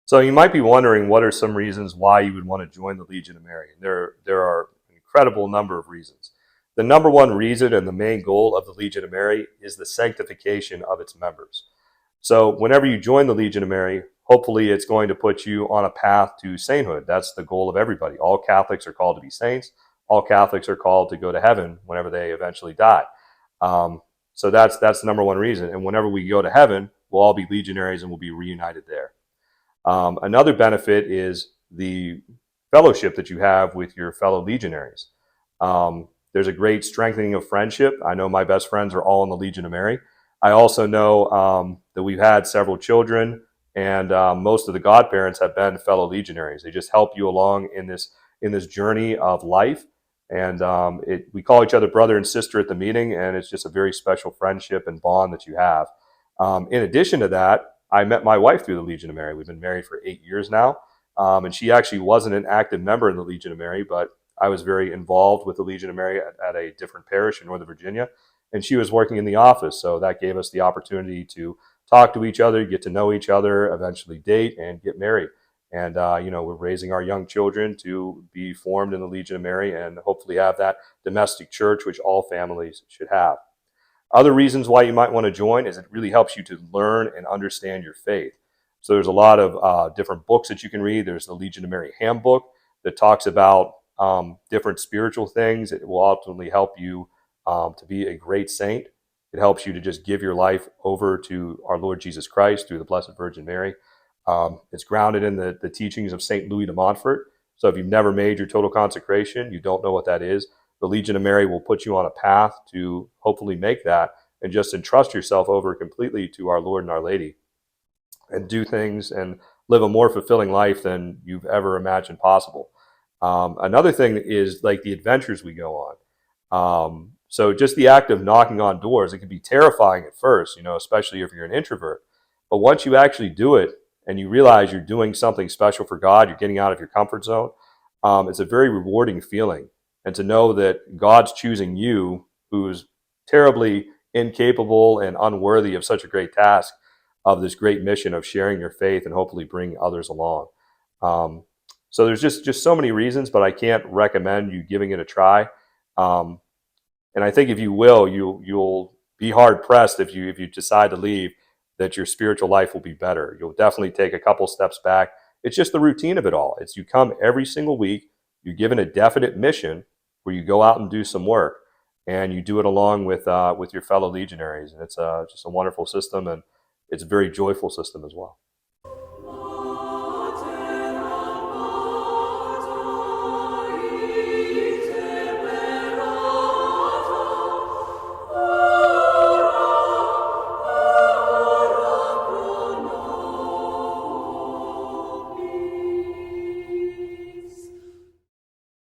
So you might be wondering what are some reasons why you would want to join the Legion of Mary. There are an incredible number of reasons. The number one reason and the main goal of the Legion of Mary is the sanctification of its members. So whenever you join the Legion of Mary, hopefully it's going to put you on a path to sainthood. That's the goal of everybody. All Catholics are called to be saints. All Catholics are called to go to heaven whenever they eventually die. Um, so that's the number one reason. And whenever we go to heaven, we'll all be legionaries and we'll be reunited there. Another benefit is the fellowship that you have with your fellow legionaries. There's a great strengthening of friendship. I know my best friends are all in the Legion of Mary. I also know that we've had several children, and most of the godparents have been fellow legionaries. They just help you along in this journey of life. And we call each other brother and sister at the meeting, and it's just a very special friendship and bond that you have. In addition to that, I met my wife through the Legion of Mary. We've been married for 8 years now, and she actually wasn't an active member in the Legion of Mary, but I was very involved with the Legion of Mary at a different parish in Northern Virginia, and she was working in the office, so that gave us the opportunity to talk to each other, get to know each other, eventually date, and get married. And we're raising our young children to be formed in the Legion of Mary and hopefully have that domestic church, which all families should have. Other reasons why you might want to join is it really helps you to learn and understand your faith. So there's a lot of different books that you can read. There's the Legion of Mary handbook that talks about different spiritual things. It will ultimately help you to be a great saint. It helps you to just give your life over to our Lord Jesus Christ through the Blessed Virgin Mary. It's grounded in the teachings of St. Louis de Montfort. So if you've never made your total consecration, you don't know what that is, the Legion of Mary will put you on a path to hopefully make that and just entrust yourself over completely to our Lord and Our Lady and do things and live a more fulfilling life than you've ever imagined possible. Another thing is like the adventures we go on. So just the act of knocking on doors, it can be terrifying at first, especially if you're an introvert. But once you actually do it and you realize you're doing something special for God, you're getting out of your comfort zone, it's a very rewarding feeling. And to know that God's choosing you, who's terribly incapable and unworthy of such a great task, of this great mission of sharing your faith and hopefully bring others along. So there's just so many reasons, but I can't recommend you giving it a try. And I think if you will, you'll be hard pressed if you decide to leave, that your spiritual life will be better. You'll definitely take a couple steps back. It's just the routine of it all. It's you come every single week, you're given a definite mission where you go out and do some work, and you do it along with your fellow legionaries. And it's just a wonderful system, and it's a very joyful system as well.